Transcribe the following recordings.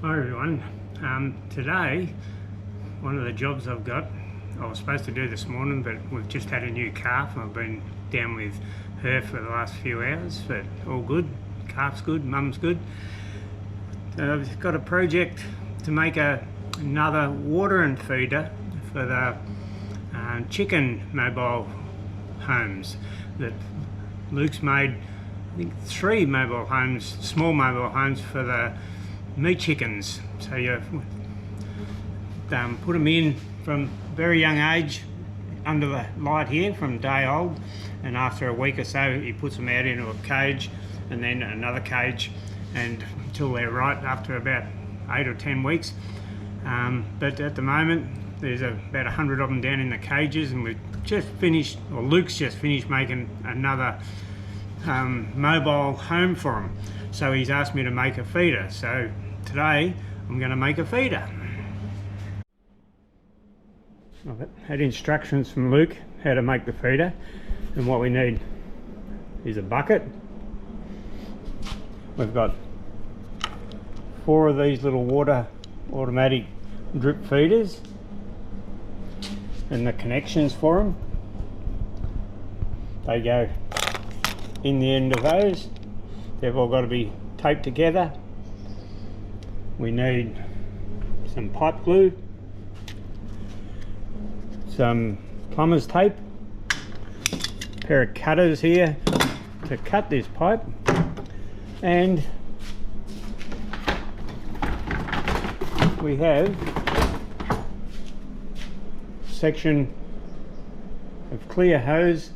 Hi everyone. Today, one of the jobs I've got, I was supposed to do this morning, but we've just had a new calf. I've been down with her for the last few hours, but all good. Calf's good, mum's good. So I've got a project to make another watering feeder for the chicken mobile homes that Luke's made. I think 3 mobile homes, small mobile homes for the meat chickens. So you put them in from very young age under the light here from day old, and after a week or so he puts them out into a cage and then another cage, and until they're right after about 8 or 10 weeks. But at the moment there's about 100 of them down in the cages, and we've just finished, or Luke's just finished making another mobile home for them. So he's asked me to make a feeder. So today I'm going to make a feeder. I've had instructions from Luke how to make the feeder, and what we need is a bucket. We've got 4 of these little water automatic drip feeders and the connections for them. They go in the end of those. They've all got to be taped together. We need some pipe glue, some plumber's tape, a pair of cutters here to cut this pipe, and we have a section of clear hose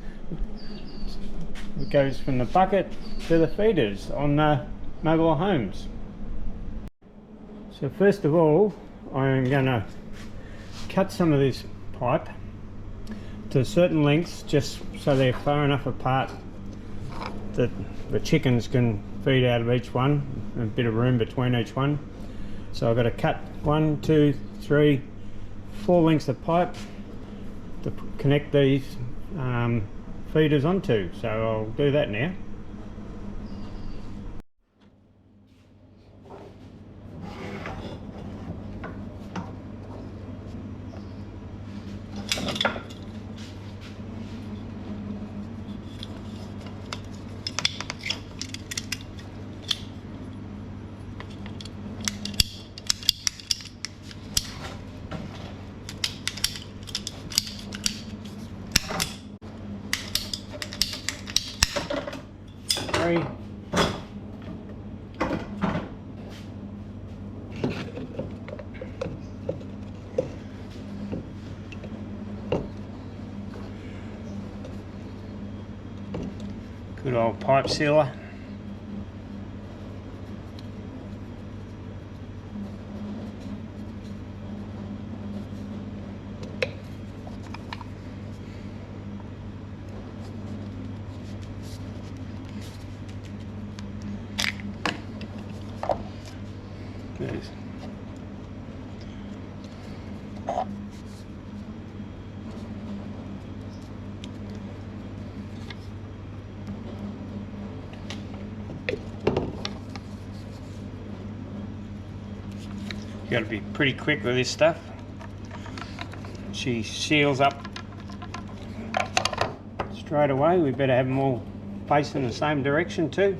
that goes from the bucket to the feeders on the mobile homes. So first of all, I'm going to cut some of this pipe to certain lengths, just so they're far enough apart that the chickens can feed out of each one, a bit of room between each one. So I've got to cut 1, 2, 3, 4 lengths of pipe to connect these feeders onto. So I'll do that now. Good old pipe sealer. There's you got to be pretty quick with this stuff. She seals up straight away. We better have them all facing the same direction too.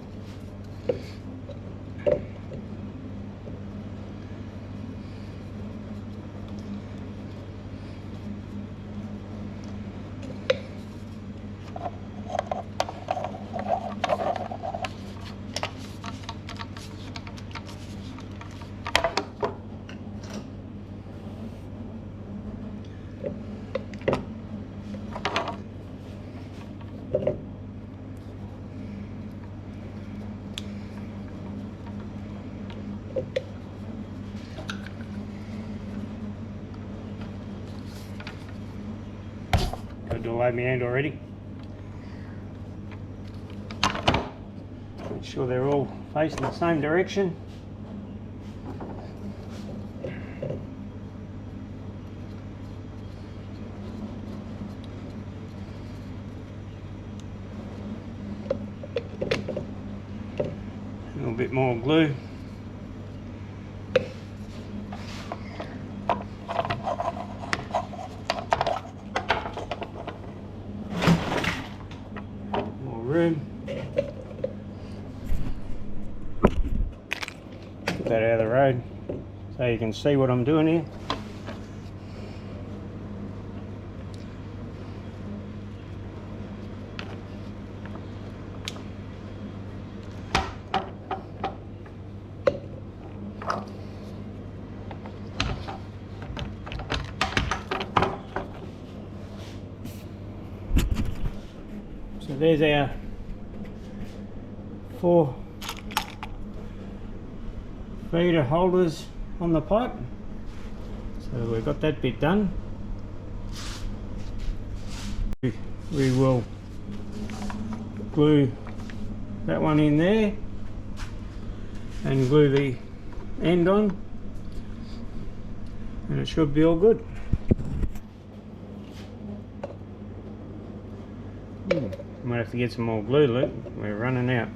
Got it all over my hand already. Make sure they're all facing the same direction. A little bit more glue. Put that out of the road so you can see what I'm doing here. So there's our 4 feeder holders on the pipe. So we've got that bit done. We will glue that one in there and glue the end on, and it should be all good. Might have to get some more glue, look, we're running out.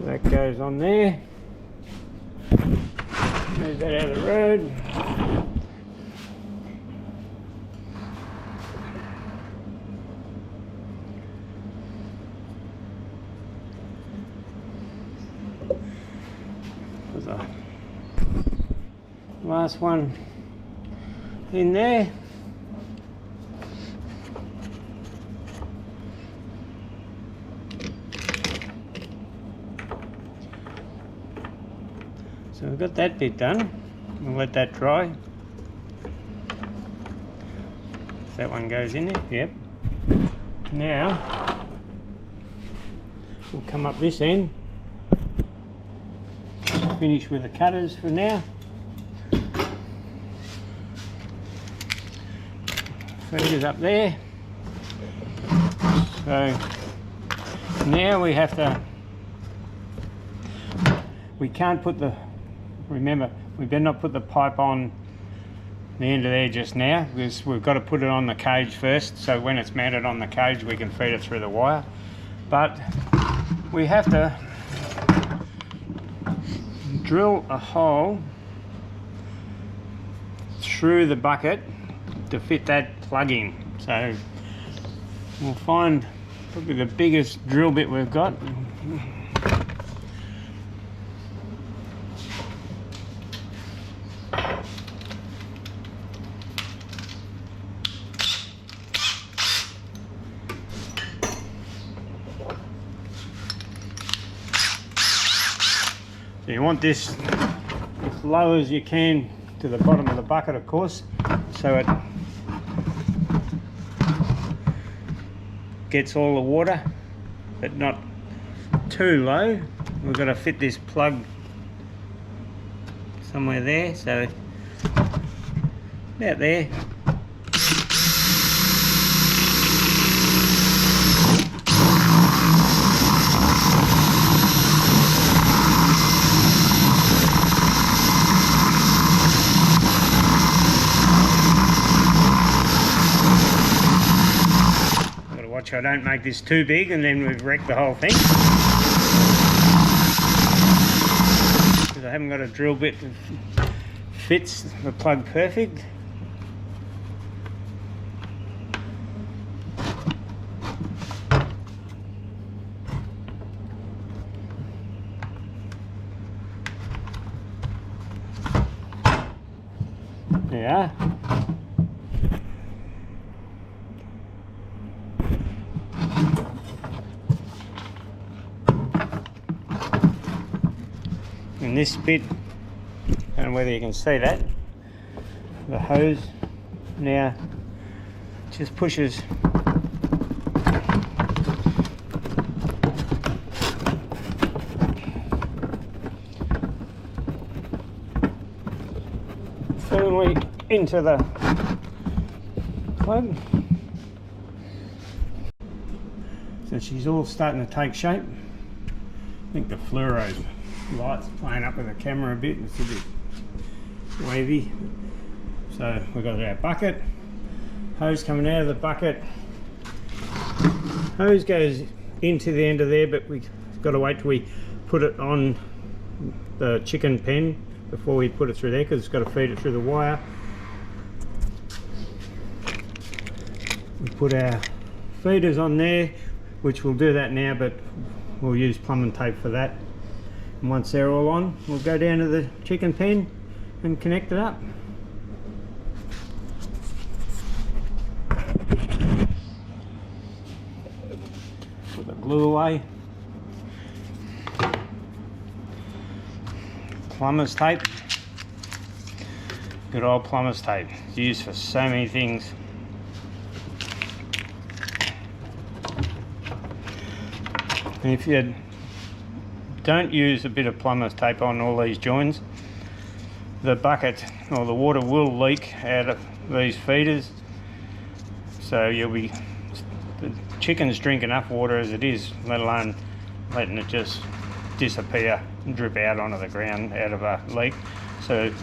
That goes on there. Move that out of the road. There's a last one in there. So we've got that bit done. We'll let that dry. That one goes in there, yep. Now, we'll come up this end. Finish with the cutters for now. Feeders up there. So, now we have to, we can't put the, remember, we better not put the pipe on the end of there just now, because we've got to put it on the cage first, so when it's mounted on the cage we can feed it through the wire. But we have to drill a hole through the bucket to fit that plug in. So we'll find probably the biggest drill bit we've got. So you want this as low as you can to the bottom of the bucket, of course, so it gets all the water, but not too low. We've got to fit this plug somewhere there, so about there. Watch I don't make this too big and then we've wrecked the whole thing. Because I haven't got a drill bit that fits the plug perfect. Yeah. And this bit, I don't know whether you can see that, the hose now just pushes firmly into the plug. So she's all starting to take shape. I think the fluoro light's playing up with the camera a bit, it's a bit wavy. So we've got our bucket, hose coming out of the bucket, Hose goes into the end of there, but we've got to wait till we put it on the chicken pen before we put it through there, because it's got to feed it through the wire. We put our feeders on there, which we'll do that now, but we'll use plumbing tape for that. And once they're all on, we'll go down to the chicken pen and connect it up. Put the glue away. Plumber's tape. Good old plumber's tape. It's used for so many things. And if you don't use a bit of plumber's tape on all these joints, the bucket or the water will leak out of these feeders. So the chickens drink enough water as it is, let alone letting it just disappear and drip out onto the ground out of a leak. So you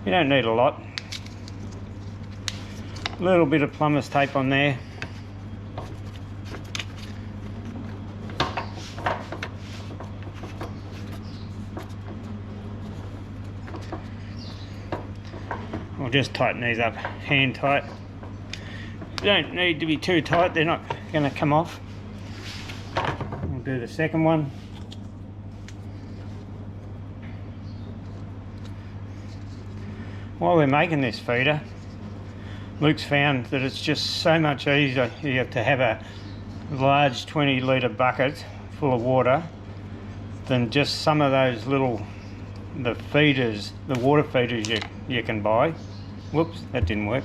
don't need a lot. A little bit of plumber's tape on there. I'll just tighten these up hand tight. Don't need to be too tight, they're not going to come off. We'll do the second one. While we're making this feeder, Luke's found that it's just so much easier to have a large 20-litre bucket full of water than just some of those little the water feeders you can buy. Whoops, that didn't work.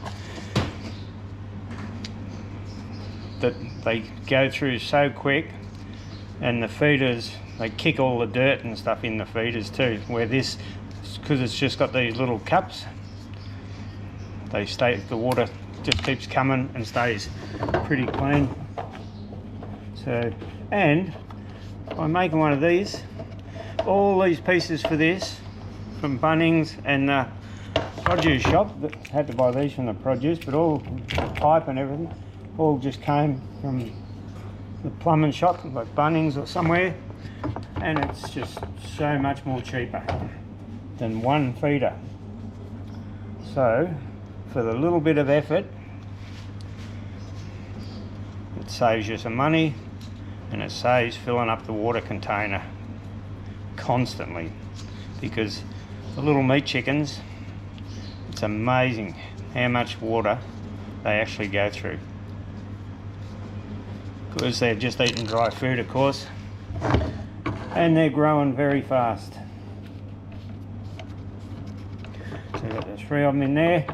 That they go through so quick, and the feeders, they kick all the dirt and stuff in the feeders too, where this, because it's just got these little cups, the water just keeps coming and stays pretty clean. So, and I'm making one of these, all these pieces for this from Bunnings and the produce shop, that had to buy these from the produce, but all the pipe and everything all just came from the plumbing shop like Bunnings or somewhere, and it's just so much more cheaper than one feeder. So for the little bit of effort, it saves you some money, and it saves filling up the water container constantly, because the little meat chickens, it's amazing how much water they actually go through, because they're just eating dry food, of course, and they're growing very fast. So we've got the 3 of them in there,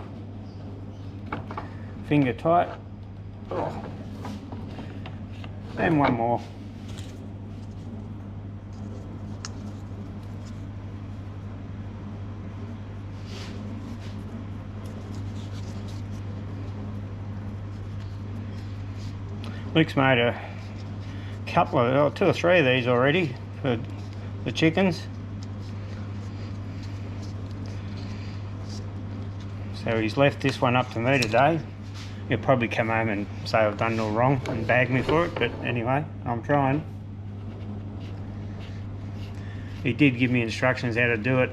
finger tight. Oh. And one more. Luke's made a couple of, 2 or 3 of these already for the chickens. So he's left this one up to me today. He'll probably come home and say I've done it all wrong and bag me for it, but anyway, I'm trying. He did give me instructions how to do it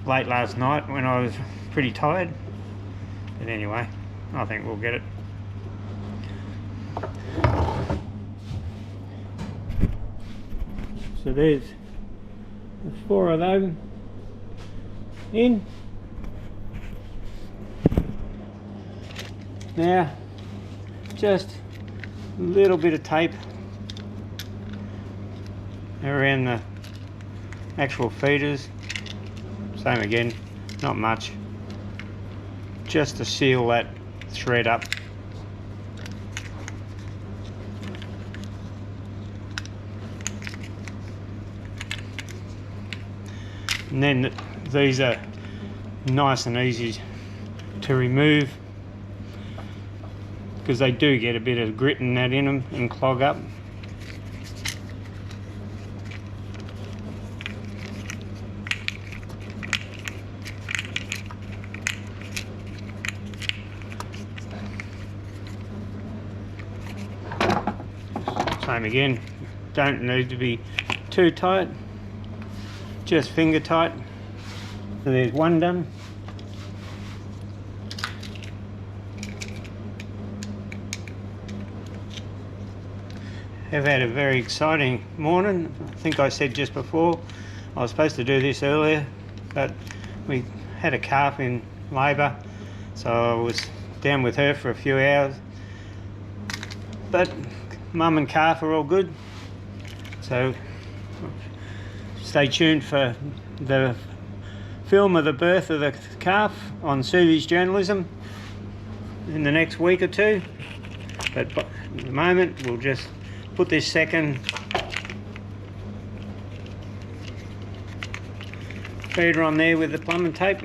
late last night when I was pretty tired, but anyway, I think we'll get it. So there's 4 of them in. Now, just a little bit of tape around the actual feeders. Same again, not much. Just to seal that thread up. And then these are nice and easy to remove, because they do get a bit of grit and that in them and clog up. Same again, don't need to be too tight, just finger tight. So there's one done. I've had a very exciting morning. I think I said just before I was supposed to do this earlier, but we had a calf in labour, so I was down with her for a few hours. But mum and calf are all good, so stay tuned for the film of the birth of the calf on Suvi'sJournalism in the next week or two. But at the moment we'll just put this second feeder on there with the plumbing tape.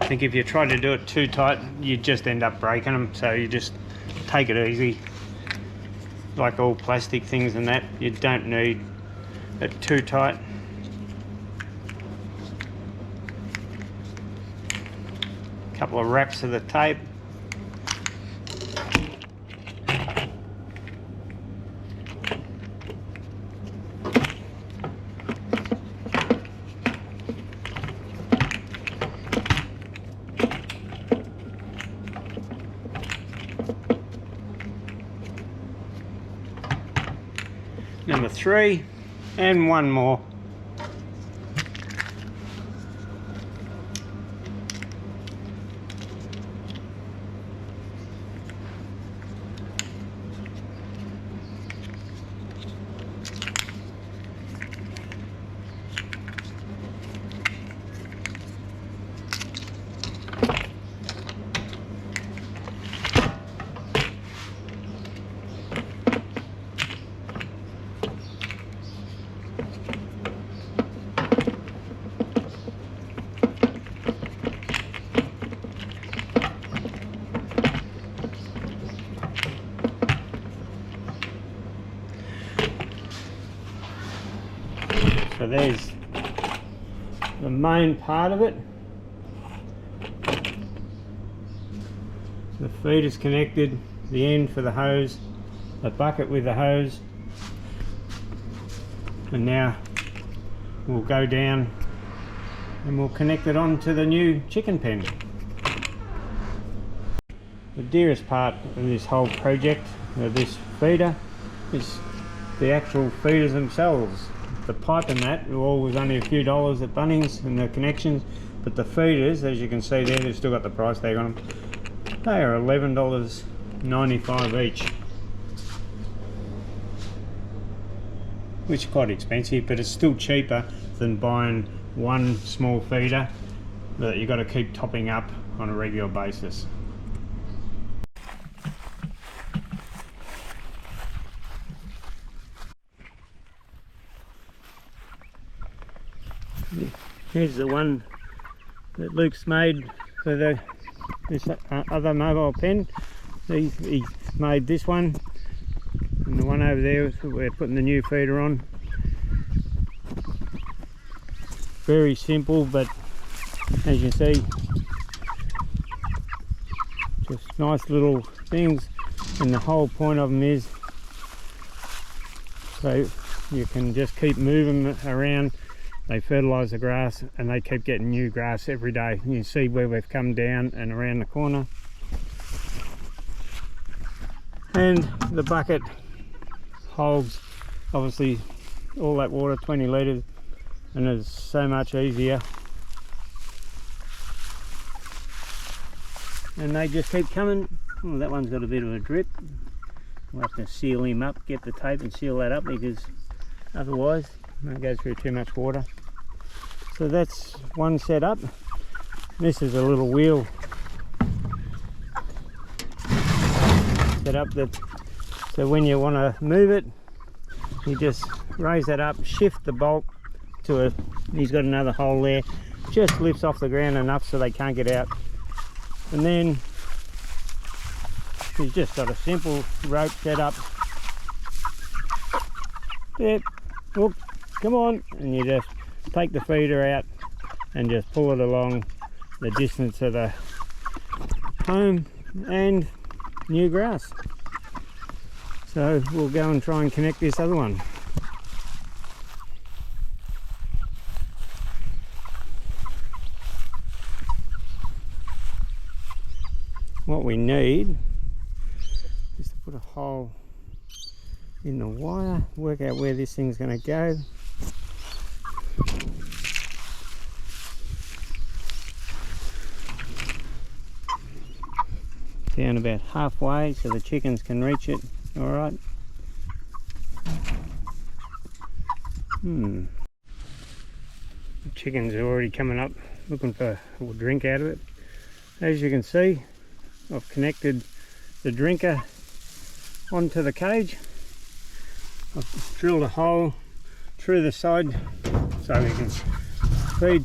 I think if you try to do it too tight, you just end up breaking them, so you just take it easy. Like all plastic things and that, you don't need it too tight. Couple of wraps of the tape. Number 3 and one more. So there's the main part of it. The feed is connected, the end for the hose, the bucket with the hose, and now we'll go down and we'll connect it on to the new chicken pen. The dearest part of this whole project, of this feeder, is the actual feeders themselves. The pipe and that all was only a few dollars at Bunnings and the connections, but the feeders, as you can see there, they've still got the price tag on them. They are $11.95 each, which is quite expensive, but it's still cheaper than buying one small feeder that you've got to keep topping up on a regular basis. Here's the one that Luke's made for this other mobile pen. He made this one, and the one over there we're putting the new feeder on. Very simple, but as you see, just nice little things, and the whole point of them is so you can just keep moving them around. They fertilise the grass and they keep getting new grass every day. You can see where we've come down and around the corner. And the bucket holds obviously all that water, 20 litres, and it's so much easier. And they just keep coming. Oh, that one's got a bit of a drip. We'll have to seal him up, get the tape and seal that up, because otherwise it goes through too much water. So that's one set up. This is a little wheel set up that, so when you want to move it, you just raise that up, shift the bolt to a, he's got another hole there, just lifts off the ground enough so they can't get out. And then he's just got a simple rope set up. Yep. Whoop. Come on, and you just take the feeder out and just pull it along the distance of the home and new grass. So we'll go and try and connect this other one. What we need is to put a hole in the wire, work out where this thing's going to go. Down about halfway so the chickens can reach it. Alright. The chickens are already coming up looking for a drink out of it. As you can see, I've connected the drinker onto the cage. I've drilled a hole through the side so we can feed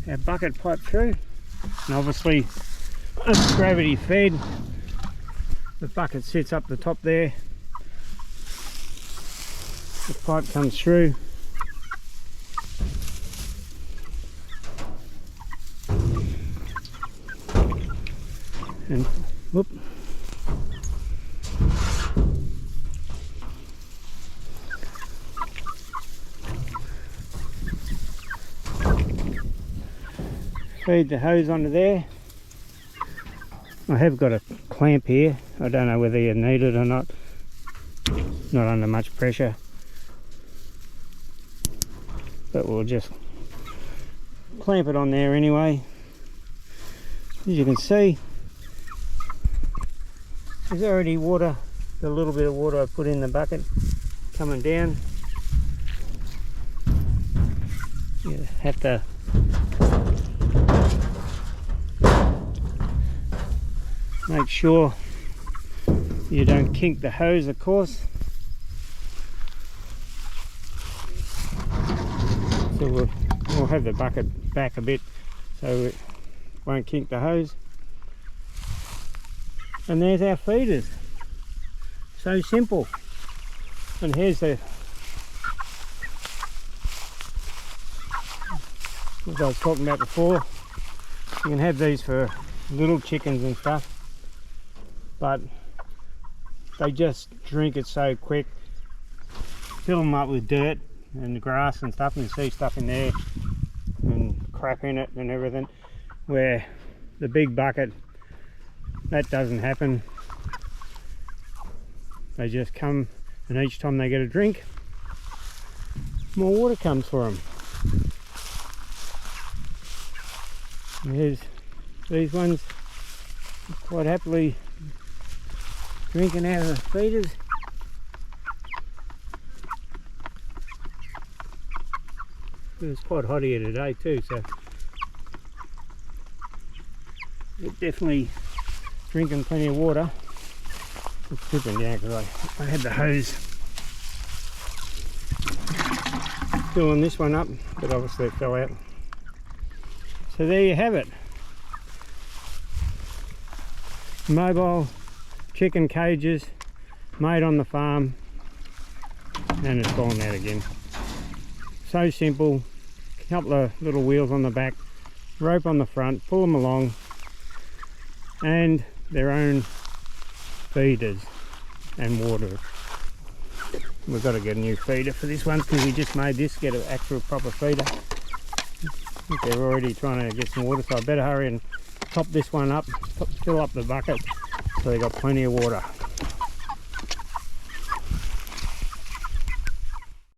our bucket pipe through, and obviously it's gravity fed. The bucket sits up the top there, the pipe comes through, and whoop, feed the hose onto there. I have got a clamp here. I don't know whether you need it or not. Not under much pressure, but we'll just clamp it on there anyway. As you can see, there's already water, the little bit of water I put in the bucket coming down. You have to make sure you don't kink the hose, of course. So we'll have the bucket back a bit so it won't kink the hose. And there's our feeders. So simple. And here's the, what I was talking about before. You can have these for little chickens and stuff, but they just drink it so quick. Fill them up with dirt and grass and stuff, and you see stuff in there and crap in it and everything, where the big bucket, that doesn't happen. They just come, and each time they get a drink, more water comes for them. And here's these ones quite happily drinking out of the feeders. It's quite hot here today too, so they're definitely drinking plenty of water. It's dripping down because I had the hose filling this one up, but obviously it fell out. So there you have it. Mobile chicken cages made on the farm, and it's fallen out again. So simple. A couple of little wheels on the back, rope on the front, pull them along, and their own feeders and water. We've got to get a new feeder for this one because we just made this get an actual proper feeder. I think they're already trying to get some water, so I better hurry and top this one up, fill up the bucket so they got plenty of water.